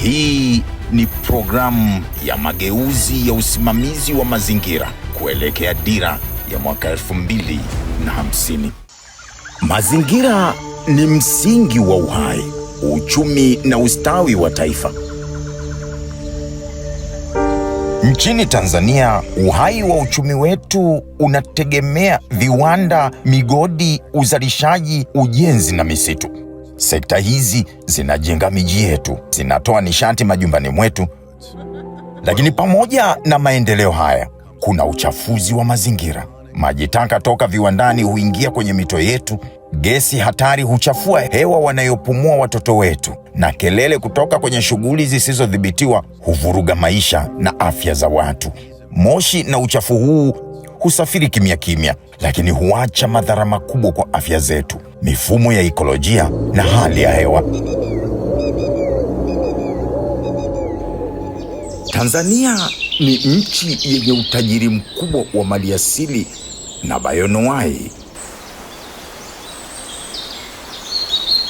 Hii ni programu ya mageuzi ya usimamizi wa mazingira kuelekea dira ya mwaka 2050. Mazingira ni msingi wa uhai, uchumi na ustawi wa taifa. Nchini Tanzania, uhai wa uchumi wetu unategemea viwanda, migodi, uzalishaji, ujenzi na misitu. Sekta hizi zinajenga miji yetu, zinatoa nishati majumbani mwetu. Lakini pamoja na maendeleo haya, kuna uchafuzi wa mazingira. Maji taka toka viwandani huingia kwenye mito yetu, gesi hatari huchafua hewa wanayopumua watoto wetu, na kelele kutoka kwenye shughuli zisizodhibitiwa huvuruga maisha na afya za watu. Moshi na uchafu huu husafiri kimya kimya, lakini huacha madhara makubwa kwa afya zetu, mifumo ya ekolojia na hali ya hewa. Tanzania ni nchi yenye utajiri mkubwa wa maliasili na bayoanuai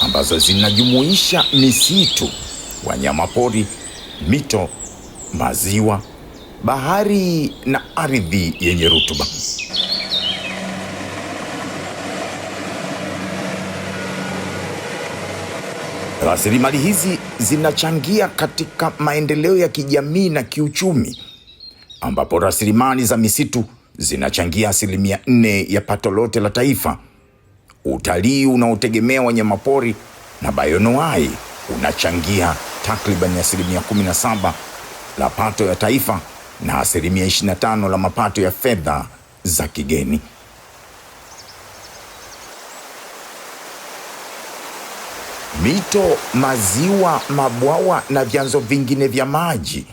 ambazo zinajumuisha misitu, wanyamapori, mito, maziwa, bahari na ardhi yenye rutuba. Rasilimali hizi zinachangia katika maendeleo ya kijamii na kiuchumi, ambapo rasilimali za misitu zinachangia 4% ya pato lote la taifa. Utalii unaotegemea wanyamapori na bayoanuai unachangia takriban 17% la pato ya taifa na 25% la mapato ya fedha za kigeni. Mito, maziwa, mabwawa na vyanzo vingine vya maji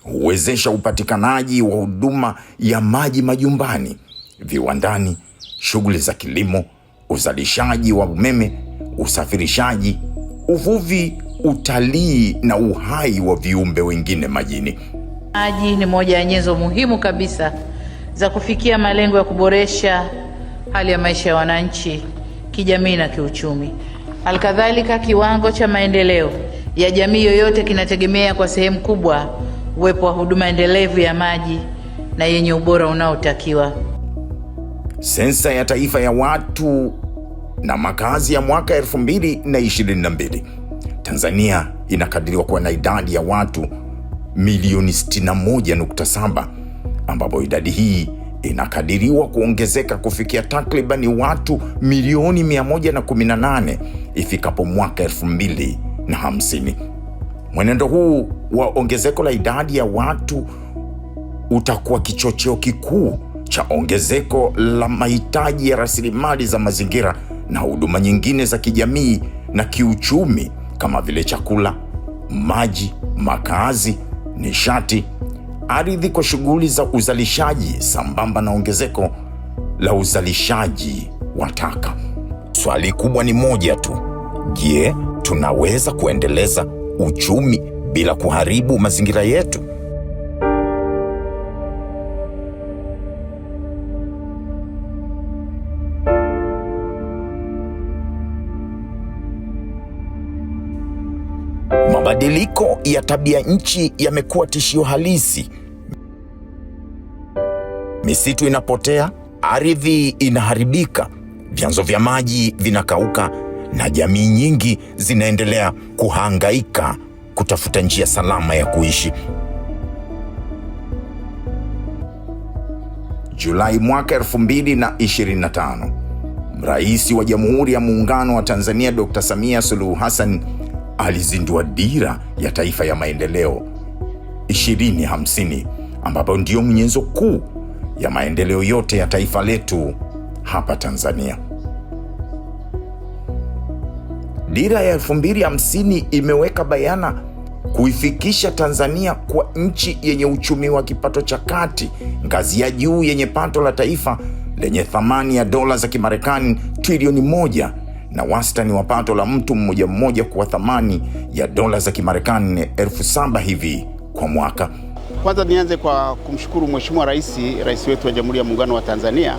huwezesha upatikanaji wa huduma ya maji majumbani, viwandani, shughuli za kilimo, uzalishaji wa umeme, usafirishaji, uvuvi, utalii na uhai wa viumbe wengine majini. Maji ni moja ya nyenzo muhimu kabisa za kufikia malengo ya kuboresha hali ya maisha ya wananchi, kijamii na kiuchumi. Halikadhalika, kiwango cha maendeleo ya jamii yoyote kinategemea kwa sehemu kubwa uwepo wa huduma endelevu ya maji na yenye ubora unaotakiwa. Sensa ya Taifa ya Watu na Makazi ya mwaka 2022, Tanzania inakadiriwa kuwa na idadi ya watu milioni 61.7, ambapo idadi hii inakadiriwa kuongezeka kufikia takribani watu milioni 118 ifikapo mwaka 2050. Mwenendo huu wa ongezeko la idadi ya watu utakuwa kichocheo kikuu cha ongezeko la mahitaji ya rasilimali za mazingira na huduma nyingine za kijamii na kiuchumi kama vile chakula, maji, makazi, nishati, ardhi kwa shughuli za uzalishaji, sambamba na ongezeko la uzalishaji wa taka. Swali kubwa ni moja tu: je, tunaweza kuendeleza uchumi bila kuharibu mazingira yetu? Mabadiliko ya tabia nchi yamekuwa tishio halisi. Misitu inapotea, ardhi inaharibika, vyanzo vya maji vinakauka na jamii nyingi zinaendelea kuhangaika kutafuta njia salama ya kuishi. Julai mwaka 2025, Rais wa Jamhuri ya Muungano wa Tanzania Dr. Samia Suluhu Hassan alizindua Dira ya Taifa ya Maendeleo 2050, ambapo ndio nyenzo kuu ya maendeleo yote ya taifa letu hapa Tanzania. Dira ya 2050 imeweka bayana kuifikisha Tanzania kwa nchi yenye uchumi wa kipato cha kati, ngazi ya juu, yenye pato la taifa lenye thamani ya dola za Kimarekani trilioni 1 na wastani wa pato la mtu mmoja kwa thamani ya dola za Kimarekani 7,000 hivi kwa mwaka. Kwanza nianze kwa kumshukuru Mheshimiwa Rais wetu wa Jamhuri ya Muungano wa Tanzania,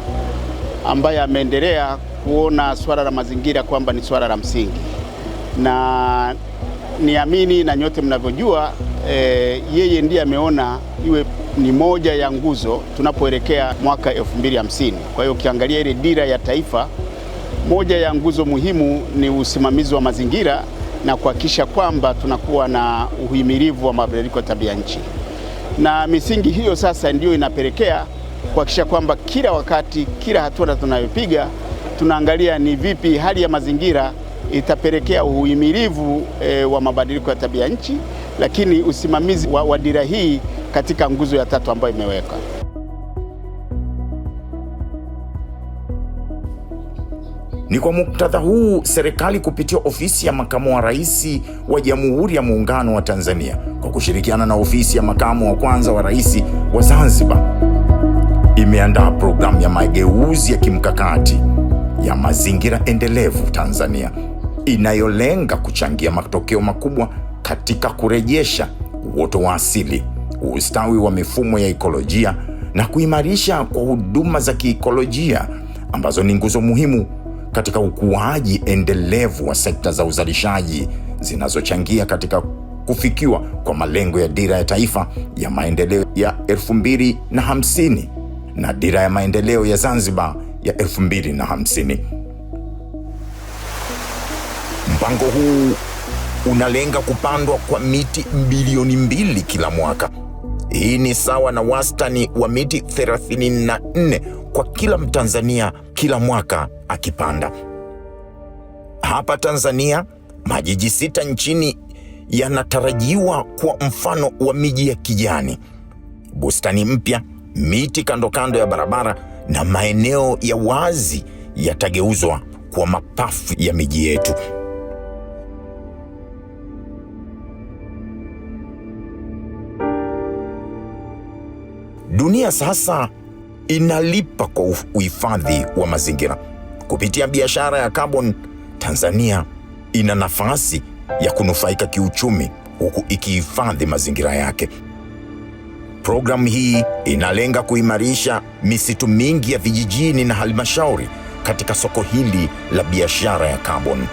ambaye ameendelea kuona swala la mazingira kwamba ni swala la msingi, na niamini na nyote mnavyojua, yeye ndiye ameona iwe ni moja ya nguzo tunapoelekea mwaka 2050. Kwa hiyo ukiangalia ile dira ya taifa, moja ya nguzo muhimu ni usimamizi wa mazingira na kuhakikisha kwamba tunakuwa na uhimilivu wa mabadiliko ya tabia nchi. Na misingi hiyo sasa ndio inapelekea kuhakikisha kwamba kila wakati, kila hatua tunayopiga, tunaangalia ni vipi hali ya mazingira itapelekea uhimilivu wa mabadiliko ya tabia nchi, lakini usimamizi wa dira hii katika nguzo ya 3 ambayo imeweka. Ni kwa muktadha huu serikali kupitia ofisi ya makamu wa rais wa Jamhuri ya Muungano wa Tanzania kwa kushirikiana na ofisi ya makamu wa kwanza wa rais wa Zanzibar imeandaa programu ya mageuzi ya kimkakati ya mazingira endelevu Tanzania inayolenga kuchangia matokeo makubwa katika kurejesha uoto wa asili, ustawi wa mifumo ya ekolojia na kuimarisha kwa huduma za kiikolojia ambazo ni nguzo muhimu katika ukuaji endelevu wa sekta za uzalishaji zinazochangia katika kufikiwa kwa malengo ya dira ya taifa ya maendeleo ya 2050 na dira ya maendeleo ya Zanzibar ya 2050. Mpango huu unalenga kupandwa kwa miti bilioni 2 kila mwaka. Hii ni sawa na wastani wa miti 34 kwa kila Mtanzania kila mwaka akipanda. Hapa Tanzania, majiji 6 nchini yanatarajiwa kuwa mfano wa miji ya kijani. Bustani mpya, miti kando kando ya barabara na maeneo ya wazi yatageuzwa kuwa mapafu ya miji yetu. Dunia sasa inalipa kwa uhifadhi wa mazingira. Kupitia biashara ya carbon, Tanzania ina nafasi ya kunufaika kiuchumi huku ikihifadhi mazingira yake. Programu hii inalenga kuimarisha misitu mingi ya vijijini na halmashauri katika soko hili la biashara ya carbon.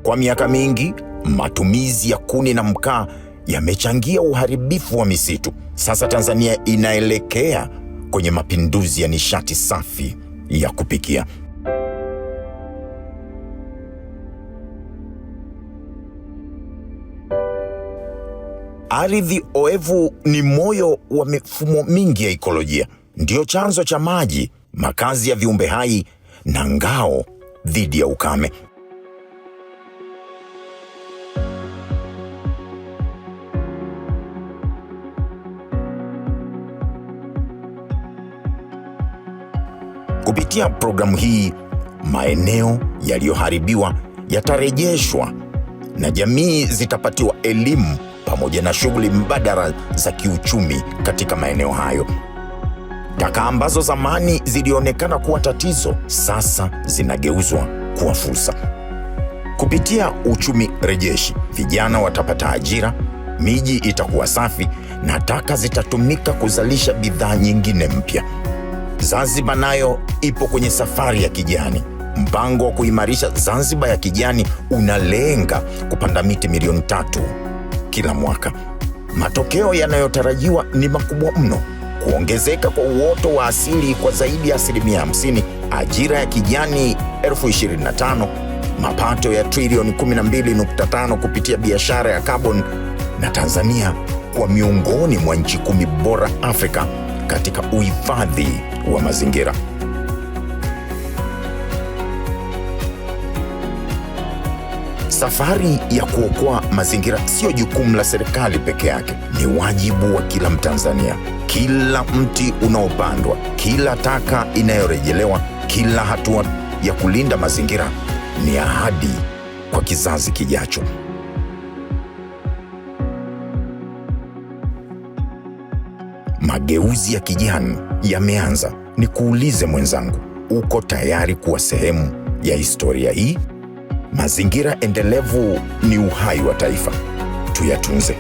Kwa miaka mingi, matumizi ya kuni na mkaa yamechangia uharibifu wa misitu. Sasa Tanzania inaelekea kwenye mapinduzi ya nishati safi ya kupikia. Ardhi oevu ni moyo wa mifumo mingi ya ekolojia. Ndiyo chanzo cha maji, makazi ya viumbe hai na ngao dhidi ya ukame. Kupitia programu hii, maeneo yaliyoharibiwa yatarejeshwa na jamii zitapatiwa elimu pamoja na shughuli mbadala za kiuchumi katika maeneo hayo. Taka ambazo zamani zilionekana kuwa tatizo sasa zinageuzwa kuwa fursa. Kupitia uchumi rejeshi, vijana watapata ajira, miji itakuwa safi na taka zitatumika kuzalisha bidhaa nyingine mpya. Zanzibar nayo ipo kwenye safari ya kijani. Mpango wa kuimarisha Zanzibar ya kijani unalenga kupanda miti milioni 3 kila mwaka. Matokeo yanayotarajiwa ni makubwa mno: kuongezeka kwa uoto wa asili kwa zaidi ya 50%, ajira ya kijani 25,000, mapato ya trilioni 12.5 kupitia biashara ya carbon, na Tanzania kuwa miongoni mwa nchi 10 bora Afrika katika uhifadhi wa mazingira. Safari ya kuokoa mazingira sio jukumu la serikali peke yake, ni wajibu wa kila Mtanzania. Kila mti unaopandwa, kila taka inayorejelewa, kila hatua ya kulinda mazingira ni ahadi kwa kizazi kijacho. Mageuzi ya kijani yameanza. Nikuulize mwenzangu, uko tayari kuwa sehemu ya historia hii? Mazingira endelevu ni uhai wa taifa. Tuyatunze.